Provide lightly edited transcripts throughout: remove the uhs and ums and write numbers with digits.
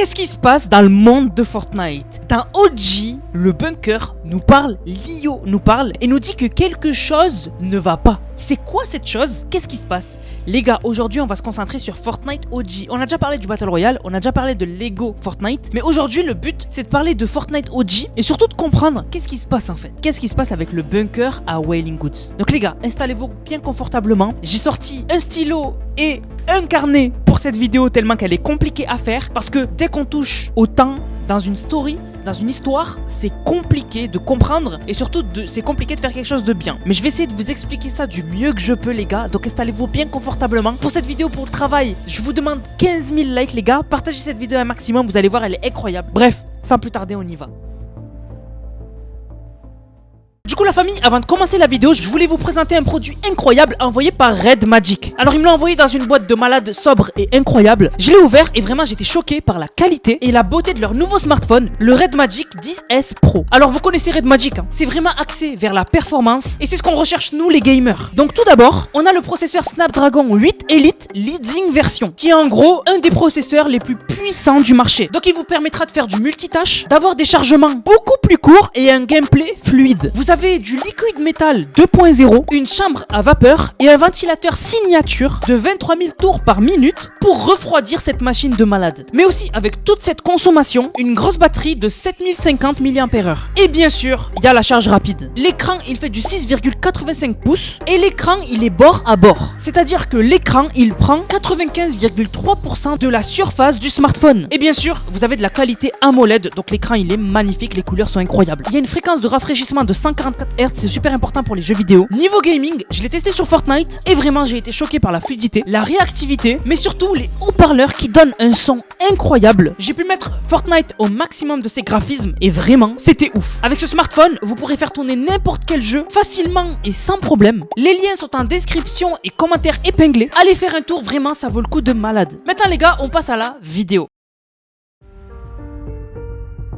Qu'est-ce qui se passe dans le monde de Fortnite? Dans OG, le bunker nous parle, Lio nous parle et nous dit que quelque chose ne va pas. C'est quoi cette chose? Qu'est-ce qui se passe? Les gars, aujourd'hui on va se concentrer sur Fortnite OG. On a déjà parlé du Battle Royale, on a déjà parlé de Lego Fortnite, mais aujourd'hui le but c'est de parler de Fortnite OG et surtout de comprendre qu'est-ce qui se passe en fait. Qu'est-ce qui se passe avec le bunker à Wailing Woods. Donc les gars, installez-vous bien confortablement. J'ai sorti un stylo et un carnet pour cette vidéo tellement qu'elle est compliquée à faire parce que dès qu'on touche au temps dans une story, dans une histoire, c'est compliqué de comprendre et surtout c'est compliqué de faire quelque chose de bien. Mais je vais essayer de vous expliquer ça du mieux que je peux les gars, donc installez-vous bien confortablement. Pour cette vidéo, pour le travail, je vous demande 15 000 likes les gars, partagez cette vidéo un maximum, vous allez voir elle est incroyable. Bref, sans plus tarder on y va. Du coup la famille, avant de commencer la vidéo, je voulais vous présenter un produit incroyable envoyé par Red Magic. Alors ils me l'ont envoyé dans une boîte de malade sobre et incroyable. Je l'ai ouvert et vraiment j'étais choqué par la qualité et la beauté de leur nouveau smartphone, le Red Magic 10S Pro. Alors vous connaissez Red Magic, hein, c'est vraiment axé vers la performance et c'est ce qu'on recherche nous les gamers. Donc tout d'abord, on a le processeur Snapdragon 8 Elite Leading Version, qui est en gros un des processeurs les plus puissants du marché. Donc il vous permettra de faire du multitâche, d'avoir des chargements beaucoup plus courts et un gameplay fluide. Vous avez du liquide métal 2.0, une chambre à vapeur et un ventilateur signature de 23 000 tours par minute pour refroidir cette machine de malade. Mais aussi avec toute cette consommation, une grosse batterie de 7050 mAh. Et bien sûr, il y a la charge rapide. L'écran il fait du 6,85 pouces et l'écran il est bord à bord. C'est-à-dire que l'écran il prend 95,3% de la surface du smartphone. Et bien sûr, vous avez de la qualité AMOLED, donc l'écran il est magnifique, les couleurs sont incroyables. Il y a une fréquence de rafraîchissement de 144 Hz, c'est super important pour les jeux vidéo. Niveau gaming, je l'ai testé sur Fortnite et vraiment j'ai été choqué par la fluidité, la réactivité, mais surtout les haut-parleurs qui donnent un son incroyable. J'ai pu mettre Fortnite au maximum de ses graphismes et vraiment c'était ouf. Avec ce smartphone, vous pourrez faire tourner n'importe quel jeu facilement et sans problème. Les liens sont en description et commentaires épinglés. Allez faire un tour, vraiment ça vaut le coup de malade. Maintenant les gars, on passe à la vidéo.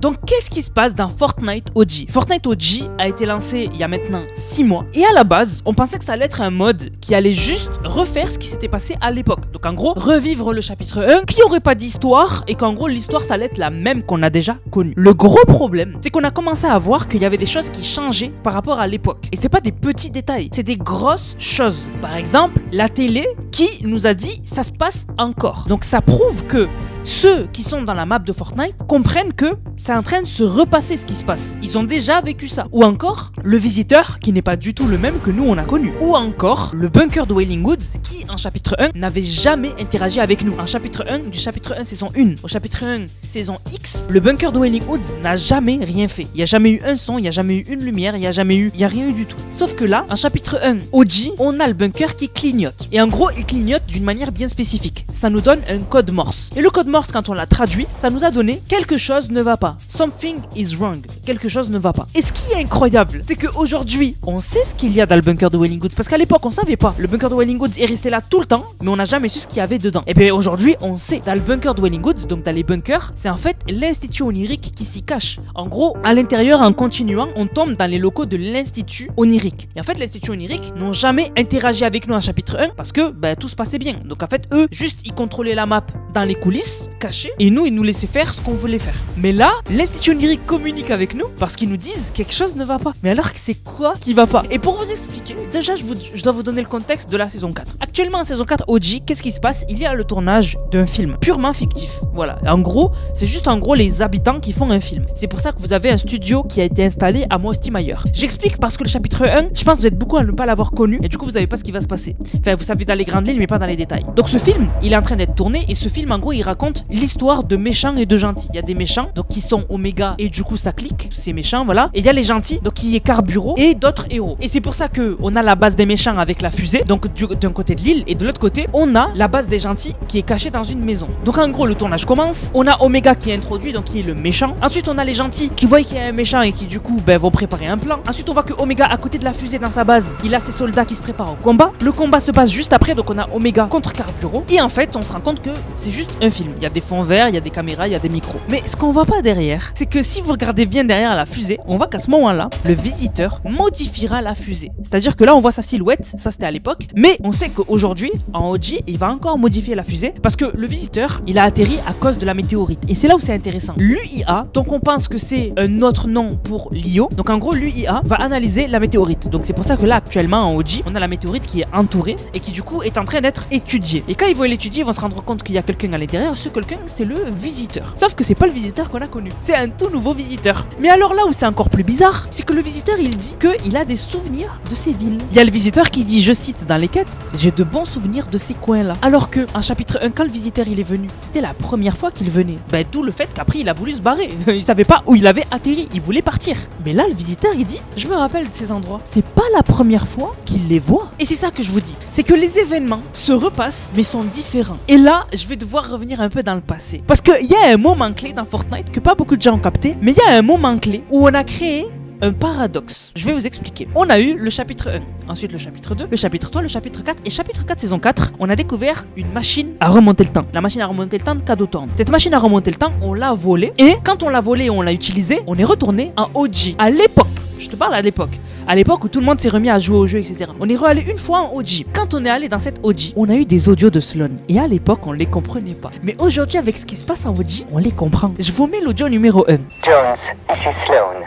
Donc qu'est-ce qui se passe dans Fortnite OG? Fortnite OG a été lancé il y a maintenant 6 mois et à la base on pensait que ça allait être un mode qui allait juste refaire ce qui s'était passé à l'époque. Donc en gros revivre le chapitre 1, qu'il n'y aurait pas d'histoire et qu'en gros l'histoire ça allait être la même qu'on a déjà connue. Le gros problème c'est qu'on a commencé à voir qu'il y avait des choses qui changeaient par rapport à l'époque. Et c'est pas des petits détails, c'est des grosses choses. Par exemple la télé qui nous a dit ça se passe encore. Donc ça prouve que ceux qui sont dans la map de Fortnite comprennent que c'est en train de se repasser ce qui se passe. Ils ont déjà vécu ça. Ou encore, le visiteur qui n'est pas du tout le même que nous on a connu. Ou encore, le bunker de Wailing Woods qui en chapitre 1 n'avait jamais interagi avec nous. En chapitre 1, du chapitre 1 saison 1 au chapitre 1 saison X, le bunker de Wailing Woods n'a jamais rien fait. Il n'y a jamais eu un son, il n'y a jamais eu une lumière, il n'y a rien eu du tout. Sauf que là, en chapitre 1 OG, on a le bunker qui clignote. Et en gros, il clignote d'une manière bien spécifique. Ça nous donne un code Morse. Et le code Morse, quand on l'a traduit, ça nous a donné quelque chose ne va pas. Something is wrong. Quelque chose ne va pas. Et ce qui est incroyable, c'est qu'aujourd'hui, on sait ce qu'il y a dans le bunker de Wailing Woods. Parce qu'à l'époque, on savait pas. Le bunker de Wailing Woods est resté là tout le temps, mais on n'a jamais su ce qu'il y avait dedans. Et bien aujourd'hui, on sait. Dans le bunker de Wailing Woods, donc dans les bunkers, c'est en fait l'institut onirique qui s'y cache. En gros, à l'intérieur, en continuant, on tombe dans les locaux de l'institut onirique. Et en fait, l'institut onirique n'ont jamais interagi avec nous en chapitre 1 parce que tout se passait bien. Donc en fait, eux, juste, ils contrôlaient la map dans les coulisses, cachés, et nous, ils nous laissaient faire ce qu'on voulait faire. Mais là, l'Institut onirique communique avec nous parce qu'ils nous disent quelque chose ne va pas. Mais alors que c'est quoi qui va pas? Et pour vous expliquer, déjà je dois vous donner le contexte de la saison 4. Actuellement en saison 4 OG, qu'est-ce qui se passe? Il y a le tournage d'un film purement fictif. Voilà, en gros, c'est juste en gros les habitants qui font un film. C'est pour ça que vous avez un studio qui a été installé à Mosti-Mayer. J'explique parce que le chapitre 1, je pense que vous êtes beaucoup à ne pas l'avoir connu et du coup vous savez pas ce qui va se passer. Enfin, vous savez dans les grandes lignes mais pas dans les détails. Donc ce film, il est en train d'être tourné et ce film en gros il raconte l'histoire de méchants et de gentils. Il y a des méchants donc qui sont Omega et du coup ça clique, c'est méchant voilà. Et il y a les gentils donc qui est Carburo et d'autres héros. Et c'est pour ça que on a la base des méchants avec la fusée donc d'un côté de l'île et de l'autre côté on a la base des gentils qui est cachée dans une maison. Donc en gros le tournage commence, on a Omega qui est introduit donc qui est le méchant. Ensuite on a les gentils qui voient qu'il y a un méchant et qui du coup vont préparer un plan. Ensuite on voit que Omega à côté de la fusée dans sa base, il a ses soldats qui se préparent au combat. Le combat se passe juste après donc on a Omega contre Carburo et en fait on se rend compte que c'est juste un film. y a des fonds verts, il y a des caméras, il y a des micros. Mais ce qu'on voit pas derrière, c'est que si vous regardez bien derrière la fusée, on voit qu'à ce moment-là, le visiteur modifiera la fusée. C'est-à-dire que là, on voit sa silhouette, ça c'était à l'époque, mais on sait qu'aujourd'hui, en OG, il va encore modifier la fusée parce que le visiteur, il a atterri à cause de la météorite. Et c'est là où c'est intéressant. L'UIA, donc on pense que c'est un autre nom pour l'IO. Donc en gros, l'UIA va analyser la météorite. Donc c'est pour ça que là, actuellement, en OG, on a la météorite qui est entourée et qui du coup est en train d'être étudiée. Et quand ils vont l'étudier, ils vont se rendre compte qu'il y a quelqu'un à l'intérieur. Ce quelqu'un, c'est le visiteur. Sauf que c'est pas le visiteur qu'on a connu. C'est un tout nouveau visiteur. Mais alors là où c'est encore plus bizarre, c'est que le visiteur, il dit qu'il a des souvenirs de ces villes. Il y a le visiteur qui dit, je cite dans les quêtes, j'ai de bons souvenirs de ces coins-là. Alors que en chapitre 1, quand le visiteur il est venu, c'était la première fois qu'il venait. Ben d'où le fait qu'après il a voulu se barrer. Il savait pas où il avait atterri, il voulait partir. Mais là le visiteur il dit, je me rappelle de ces endroits. C'est pas la première fois qu'il les voit. Et c'est ça que je vous dis, c'est que les événements se repassent mais sont différents. Et là, je vais devoir revenir un peu dans le passé. Parce qu'il y a un moment clé dans Fortnite que pas beaucoup de gens ont capté, mais il y a un moment clé où on a créé un paradoxe. Je vais vous expliquer. On a eu le chapitre 1, ensuite le chapitre 2, le chapitre 3, le chapitre 4 et chapitre 4 saison 4, on a découvert une machine à remonter le temps. La machine à remonter le temps de Cadotorn. Cette machine à remonter le temps, on l'a volée et quand on l'a volée et on l'a utilisée, on est retourné en OG. À l'époque, je te parle à l'époque où tout le monde s'est remis à jouer au jeu, etc. On est re-allé une fois en OG. Quand on est allé dans cette OG, on a eu des audios de Sloan. Et à l'époque, on les comprenait pas. Mais aujourd'hui, avec ce qui se passe en OG, on les comprend. Je vous mets l'audio numéro 1. Jones, ici Sloan.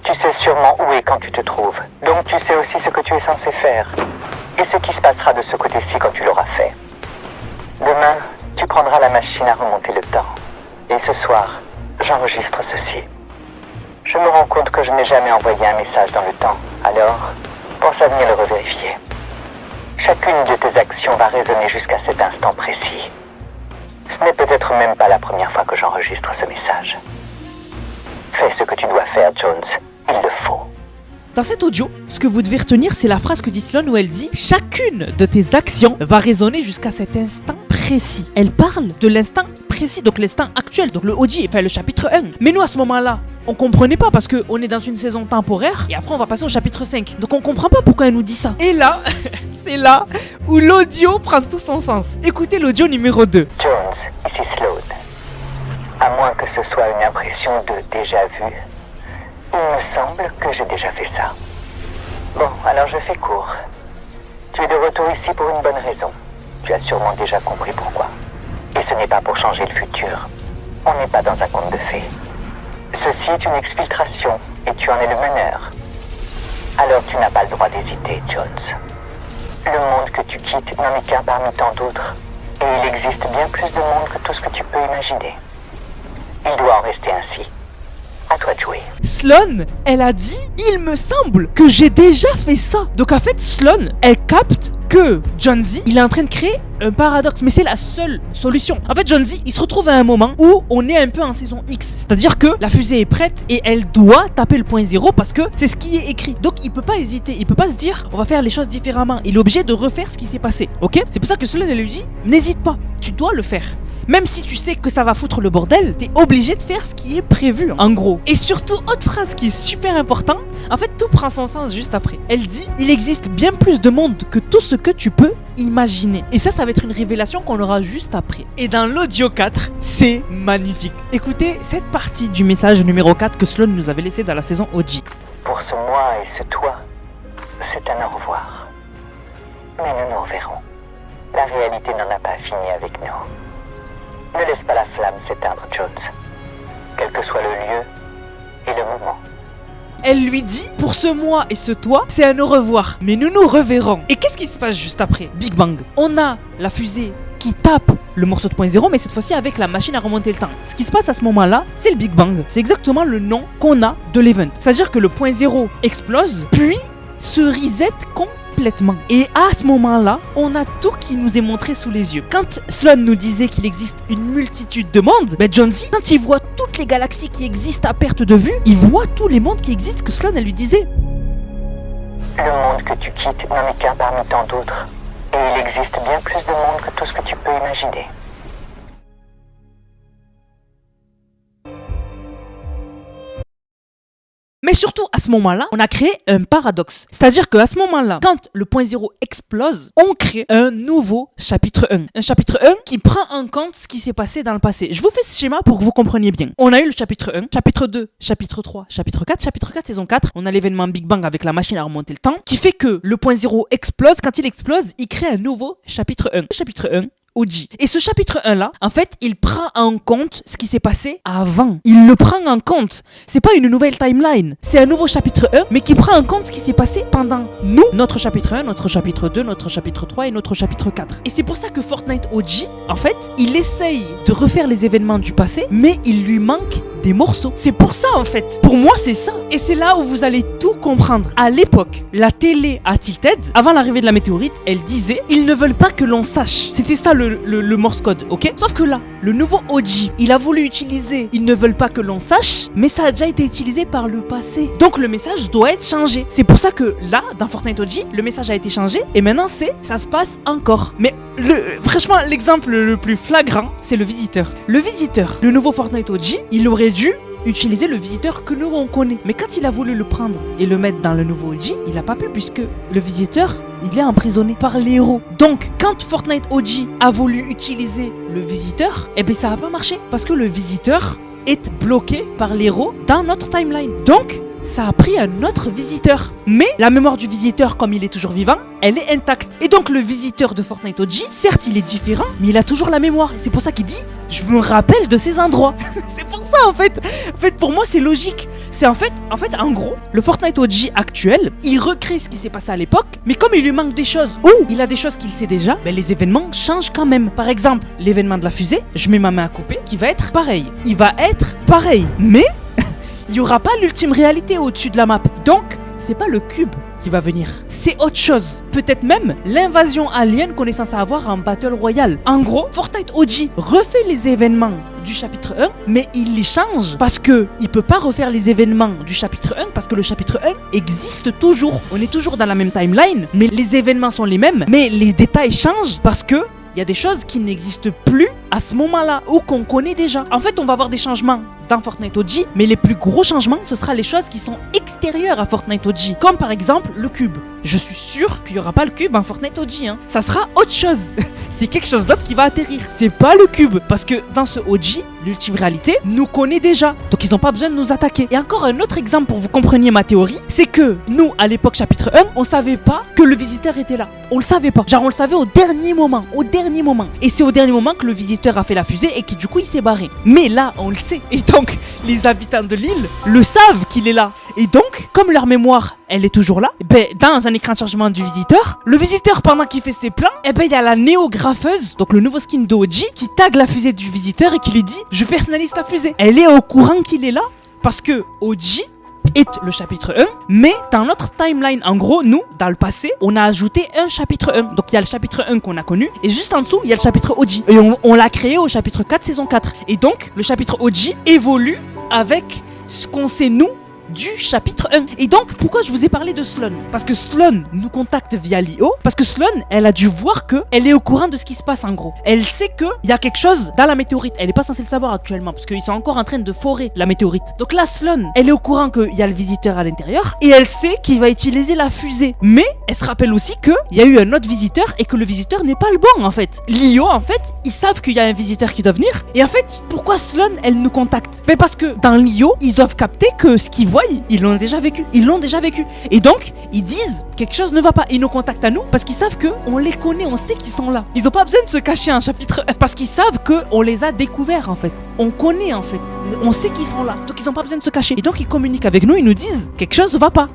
Tu sais sûrement où et quand tu te trouves. Donc tu sais aussi ce que tu es censé faire. Et ce qui se passera de ce côté-ci quand tu l'auras fait. Demain, tu prendras la machine à remonter le temps. Et ce soir, j'enregistre ceci. Je me rends compte que je n'ai jamais envoyé un message dans le temps. Alors, pense à venir le revérifier. Chacune de tes actions va résonner jusqu'à cet instant précis. Ce n'est peut-être même pas la première fois que j'enregistre ce message. Fais ce que tu dois faire, Jones. Il le faut. Dans cet audio, ce que vous devez retenir, c'est la phrase que dit Sloan où elle dit « Chacune de tes actions va résonner jusqu'à cet instant précis. » Elle parle de l'instant précis, donc l'instant actuel, donc le OG, enfin le chapitre 1. Mais nous, à ce moment-là, on comprenait pas parce qu'on est dans une saison temporaire et après on va passer au chapitre 5. Donc on comprend pas pourquoi elle nous dit ça. Et là, c'est là où l'audio prend tout son sens. Écoutez l'audio numéro 2. Jones, ici Sloan. À moins que ce soit une impression de déjà vu, il me semble que j'ai déjà fait ça. Bon, alors je fais court. Tu es de retour ici pour une bonne raison. Tu as sûrement déjà compris pourquoi. Et ce n'est pas pour changer le futur. On n'est pas dans un conte de fées. Ceci est une exfiltration, et tu en es le meneur. Alors tu n'as pas le droit d'hésiter, Jones. Le monde que tu quittes n'en est qu'un parmi tant d'autres. Et il existe bien plus de monde que tout ce que tu peux imaginer. Il doit en rester ainsi. À toi de jouer. Sloan, elle a dit « Il me semble que j'ai déjà fait ça ». Donc en fait, Sloan, elle capte que Jonesy, il est en train de créer un paradoxe. Mais c'est la seule solution. En fait, Jonesy, il se retrouve à un moment où on est un peu en saison X. C'est-à-dire que la fusée est prête et elle doit taper le point zéro parce que c'est ce qui est écrit. Donc il peut pas hésiter. Il peut pas se dire « On va faire les choses différemment ». Il est obligé de refaire ce qui s'est passé. Ok? C'est pour ça que Sloan, elle lui dit « N'hésite pas, tu dois le faire ». Même si tu sais que ça va foutre le bordel, t'es obligé de faire ce qui est prévu, en gros. Et surtout, autre phrase qui est super important, en fait, tout prend son sens juste après. Elle dit, il existe bien plus de monde que tout ce que tu peux imaginer. Et ça va être une révélation qu'on aura juste après. Et dans l'audio 4, c'est magnifique. Écoutez cette partie du message numéro 4 que Sloan nous avait laissé dans la saison OG. Pour ce moi et ce toi, c'est un au revoir. Mais nous nous reverrons. La réalité n'en a pas fini avec nous. Ne laisse pas la flamme s'éteindre, Jones. Quel que soit le lieu et le moment. Elle lui dit, pour ce moi et ce toi, c'est un au revoir. Mais nous nous reverrons. Et qu'est-ce qui se passe juste après? Big Bang. On a la fusée qui tape le morceau de point zéro, mais cette fois-ci avec la machine à remonter le temps. Ce qui se passe à ce moment-là, c'est le Big Bang. C'est exactement le nom qu'on a de l'event. C'est-à-dire que le point zéro explose, puis se reset complètement. Et à ce moment-là, on a tout qui nous est montré sous les yeux. Quand Sloan nous disait qu'il existe une multitude de mondes, Jonesy, quand il voit toutes les galaxies qui existent à perte de vue, il voit tous les mondes qui existent que Sloan elle lui disait. Le monde que tu quittes n'en est qu'un parmi tant d'autres. Et il existe bien plus de monde que tout ce que tu peux imaginer. Mais surtout, à ce moment-là, on a créé un paradoxe. C'est-à-dire qu'à ce moment-là, quand le point 0 explose, on crée un nouveau chapitre 1. Un chapitre 1 qui prend en compte ce qui s'est passé dans le passé. Je vous fais ce schéma pour que vous compreniez bien. On a eu le chapitre 1, chapitre 2, chapitre 3, chapitre 4, chapitre 4, saison 4. On a l'événement Big Bang avec la machine à remonter le temps, qui fait que le point 0 explose. Quand il explose, il crée un nouveau chapitre 1. Le chapitre 1, OG. Et ce chapitre 1 là, en fait, il prend en compte ce qui s'est passé avant. Il le prend en compte. C'est pas une nouvelle timeline. C'est un nouveau chapitre 1, mais qui prend en compte ce qui s'est passé pendant nous, notre chapitre 1, notre chapitre 2, notre chapitre 3 et notre chapitre 4. Et c'est pour ça que Fortnite OG, en fait, il essaye de refaire les événements du passé, mais il lui manque des morceaux. C'est pour ça, en fait. Pour moi, c'est ça. Et c'est là où vous allez tout comprendre. À l'époque, la télé à Tilted, avant l'arrivée de la météorite, elle disait, ils ne veulent pas que l'on sache. C'était ça le Morse code, ok? Sauf que là, le nouveau OG, il a voulu utiliser, ils ne veulent pas que l'on sache, mais ça a déjà été utilisé par le passé. Donc le message doit être changé. C'est pour ça que là, dans Fortnite OG, le message a été changé, et maintenant ça se passe encore. Mais franchement, l'exemple le plus flagrant, c'est le visiteur. Le visiteur, le nouveau Fortnite OG, il aurait dû utiliser le visiteur que nous on connaît. Mais quand il a voulu le prendre et le mettre dans le nouveau OG, il n'a pas pu puisque le visiteur, il est emprisonné par les héros. Donc, quand Fortnite OG a voulu utiliser le visiteur, eh bien ça n'a pas marché parce que le visiteur est bloqué par les héros dans notre timeline. Donc, ça a pris un autre visiteur. Mais la mémoire du visiteur, comme il est toujours vivant, elle est intacte. Et donc le visiteur de Fortnite OG, certes il est différent, mais il a toujours la mémoire. C'est pour ça qu'il dit, je me rappelle de ces endroits. C'est pour ça en fait. En fait, pour moi c'est logique. C'est en fait, en gros, le Fortnite OG actuel, il recrée ce qui s'est passé à l'époque, mais comme il lui manque des choses, ou il a des choses qu'il sait déjà, ben les événements changent quand même. Par exemple, l'événement de la fusée, je mets ma main à couper, qui va être pareil. Il va être pareil, mais il n'y aura pas l'ultime réalité au-dessus de la map. Donc, c'est pas le cube qui va venir. C'est autre chose. Peut-être même l'invasion alien qu'on est censé avoir en Battle Royale. En gros, Fortnite OG refait les événements du chapitre 1, mais il les change parce que il peut pas refaire les événements du chapitre 1 parce que le chapitre 1 existe toujours. On est toujours dans la même timeline, mais les événements sont les mêmes, mais les détails changent parce que il y a des choses qui n'existent plus à ce moment-là ou qu'on connaît déjà. En fait, on va avoir des changements dans Fortnite OG, mais les plus gros changements, ce sera les choses qui sont extérieures à Fortnite OG. Comme par exemple le cube. Je suis sûr qu'il n'y aura pas le cube en Fortnite OG. Hein. Ça sera autre chose. C'est quelque chose d'autre qui va atterrir. C'est pas le cube. Parce que dans ce OG, l'ultime réalité nous connaît déjà. Donc ils n'ont pas besoin de nous attaquer. Et encore un autre exemple pour que vous compreniez ma théorie, c'est que nous, à l'époque chapitre 1, on savait pas que le visiteur était là. On le savait pas. Genre on le savait au dernier moment. Au dernier moment. Et c'est au dernier moment que le visiteur a fait la fusée et que du coup il s'est barré. Mais là, on le sait. Et donc, les habitants de l'île le savent qu'il est là. Et donc, comme leur mémoire, elle est toujours là, ben, dans un écran de chargement du visiteur, le visiteur, pendant qu'il fait ses plans, eh ben, il y a la néographeuse, donc le nouveau skin d'OG, qui tag la fusée du visiteur et qui lui dit « Je personnalise ta fusée ». Elle est au courant qu'il est là parce que OG est le chapitre 1, mais dans notre timeline, en gros, nous, dans le passé, on a ajouté un chapitre 1. Donc il y a le chapitre 1 qu'on a connu, et juste en dessous, il y a le chapitre OG. Et on l'a créé au chapitre 4, saison 4. Et donc, le chapitre OG évolue avec ce qu'on sait, nous, du chapitre 1. Et donc, pourquoi je vous ai parlé de Sloan? Parce que Sloan nous contacte via l'IO, parce que Sloan, elle a dû voir que elle est au courant de ce qui se passe en gros. Elle sait qu'il y a quelque chose dans la météorite. Elle n'est pas censée le savoir actuellement, parce qu'ils sont encore en train de forer la météorite. Donc là, Sloan, elle est au courant qu'il y a le visiteur à l'intérieur, et elle sait qu'il va utiliser la fusée. Mais elle se rappelle aussi qu'il y a eu un autre visiteur, et que le visiteur n'est pas le bon en fait. L'IO, en fait, ils savent qu'il y a un visiteur qui doit venir. Et en fait, pourquoi Sloan, elle nous contacte? Mais parce que dans l'IO, ils doivent capter que ce qu'ils voient, ils l'ont déjà vécu. Ils l'ont déjà vécu. Et donc, ils disent quelque chose ne va pas. Ils nous contactent à nous parce qu'ils savent qu'on les connaît, on sait qu'ils sont là. Ils n'ont pas besoin de se cacher un chapitre 1 parce qu'ils savent qu'on les a découverts en fait. On connaît en fait. On sait qu'ils sont là. Donc ils n'ont pas besoin de se cacher. Et donc ils communiquent avec nous, ils nous disent quelque chose ne va pas.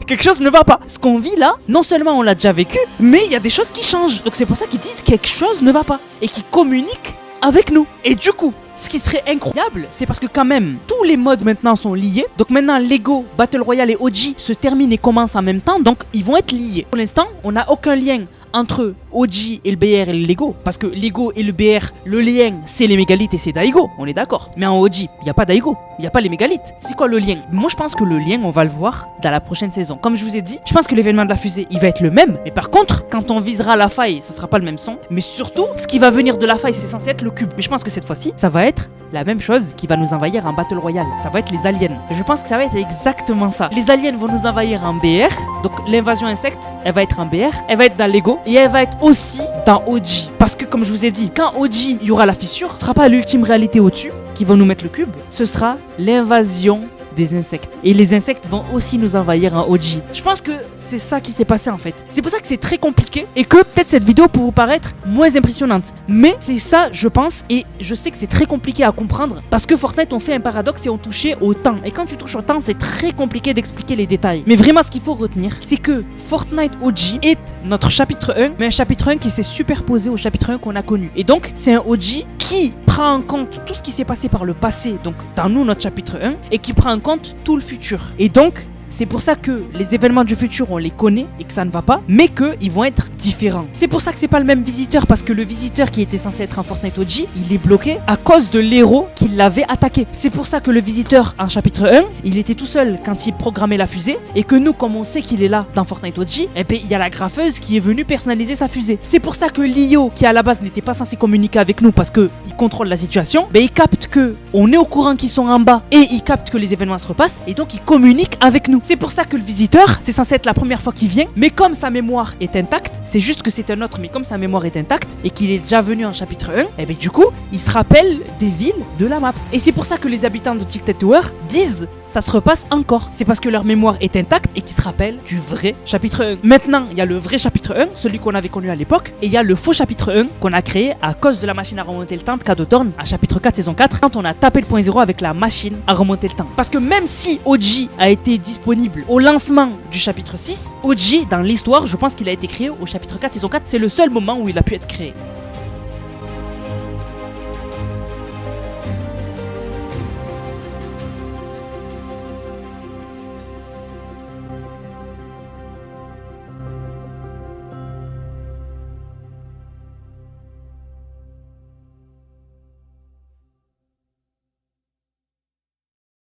Quelque chose ne va pas. Ce qu'on vit là, non seulement on l'a déjà vécu, mais il y a des choses qui changent. Donc c'est pour ça qu'ils disent quelque chose ne va pas. Et qu'ils communiquent avec nous. Et du coup, ce qui serait incroyable, c'est parce que quand même, tous les modes maintenant sont liés. Donc maintenant, Lego, Battle Royale et OG se terminent et commencent en même temps. Donc ils vont être liés. Pour l'instant, on n'a aucun lien entre OG et le BR et le Lego. Parce que Lego et le BR, le lien, c'est les mégalithes et c'est Daigo. On est d'accord. Mais en OG, il n'y a pas Daigo. Il n'y a pas les mégalithes. C'est quoi le lien? Moi, je pense que le lien, on va le voir dans la prochaine saison. Comme je vous ai dit, je pense que l'événement de la fusée, il va être le même. Mais par contre, quand on visera la faille, ça sera pas le même son. Mais surtout, ce qui va venir de la faille, c'est censé être le cube. Mais je pense que cette fois-ci, ça va être la même chose qui va nous envahir en Battle Royale. Ça va être les aliens. Je pense que ça va être exactement ça. Les aliens vont nous envahir en BR. Donc l'invasion insecte, elle va être en BR. Elle va être dans Lego. Et elle va être aussi dans OG. Parce que comme je vous ai dit, quand OG, il y aura la fissure, ce sera pas l'ultime réalité au-dessus qui vont nous mettre le cube. Ce sera l'invasion des insectes. Et les insectes vont aussi nous envahir en OG. Je pense que c'est ça qui s'est passé en fait. C'est pour ça que c'est très compliqué et que peut-être cette vidéo peut vous paraître moins impressionnante. Mais c'est ça, je pense, et je sais que c'est très compliqué à comprendre parce que Fortnite ont fait un paradoxe et ont touché au temps. Et quand tu touches au temps, c'est très compliqué d'expliquer les détails. Mais vraiment, ce qu'il faut retenir, c'est que Fortnite OG est notre chapitre 1, mais un chapitre 1 qui s'est superposé au chapitre 1 qu'on a connu. Et donc, c'est un OG qui prend en compte tout ce qui s'est passé par le passé, donc dans nous, notre chapitre 1, et qui prend en compte tout le futur. Et donc, c'est pour ça que les événements du futur, on les connaît et que ça ne va pas, mais qu'ils vont être différents. C'est pour ça que c'est pas le même visiteur, parce que le visiteur qui était censé être en Fortnite OG, il est bloqué à cause de l'héros qui l'avait attaqué. C'est pour ça que le visiteur en chapitre 1, il était tout seul quand il programmait la fusée, et que nous, comme on sait qu'il est là dans Fortnite OG, eh bien, il y a la graffeuse qui est venue personnaliser sa fusée. C'est pour ça que Lio, qui à la base n'était pas censé communiquer avec nous parce qu'il contrôle la situation, il capte que on est au courant qu'ils sont en bas et il capte que les événements se repassent, et donc il communique avec nous. C'est pour ça que le visiteur, c'est censé être la première fois qu'il vient, mais comme sa mémoire est intacte, c'est juste que c'est un autre, mais comme sa mémoire est intacte et qu'il est déjà venu en chapitre 1, et bien du coup, il se rappelle des villes de la map. Et c'est pour ça que les habitants de Tilted Tower disent ça se repasse encore. C'est parce que leur mémoire est intacte et qu'ils se rappellent du vrai chapitre 1. Maintenant, il y a le vrai chapitre 1, celui qu'on avait connu à l'époque, et il y a le faux chapitre 1 qu'on a créé à cause de la machine à remonter le temps de Cadeau Thorn à chapitre 4 saison 4, quand on a tapé le point 0 avec la machine à remonter le temps. Parce que même si OG a été disponible au lancement du chapitre 6, OG dans l'histoire, je pense qu'il a été créé au chapitre 4 saison 4, c'est le seul moment où il a pu être créé.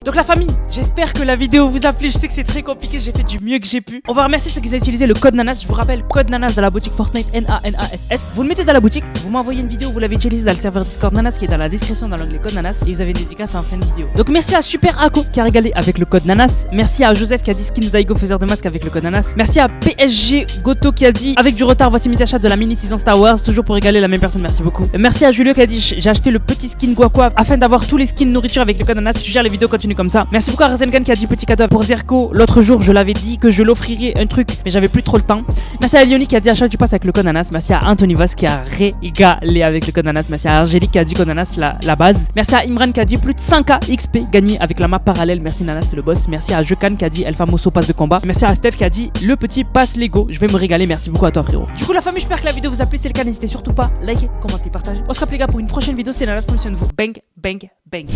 Donc la famille, j'espère que la vidéo vous a plu. Je sais que c'est très compliqué, j'ai fait du mieux que j'ai pu. On va remercier ceux qui ont utilisé le code NANAS. Je vous rappelle, code NANAS dans la boutique Fortnite, NANASS. Vous le mettez dans la boutique, vous m'envoyez une vidéo, vous l'avez utilisé dans le serveur Discord NANAS qui est dans la description dans l'onglet code NANAS, et vous avez une dédicace en fin de vidéo. Donc merci à Super Ako qui a régalé avec le code NANAS. Merci à Joseph qui a dit skin Daigo faiseur de masque avec le code NANAS. Merci à PSG Goto qui a dit avec du retard voici mes achats de la mini saison Star Wars, toujours pour régaler la même personne, merci beaucoup. Merci à Julio qui a dit j'ai acheté le petit skin Guaqua afin d'avoir tous les skins nourriture avec le code NANAS. Tu gères les vidéos, continue comme ça. Merci beaucoup à Rasengan qui a dit petit cadeau pour Zerko. L'autre jour, je l'avais dit que je l'offrirais un truc, mais j'avais plus trop le temps. Merci à Lioni qui a dit achat du pass avec le code NANAS. Merci à Anthony Voss qui a régalé avec le code NANAS. Merci à Angélique qui a dit code NANAS la base. Merci à Imran qui a dit plus de 100k XP gagné avec la map parallèle. Merci NANAS, c'est le boss. Merci à Jekan qui a dit El Famoso pass de combat. Merci à Steph qui a dit le petit pass Lego. Je vais me régaler. Merci beaucoup à toi frérot. Du coup la famille, j'espère que la vidéo vous a plu. Si c'est le cas, n'hésitez surtout pas à liker, commenter, partager. On se rappelle les gars pour une prochaine vidéo. C'était NANAS, prenez soin de vous. Bang, bang, bang.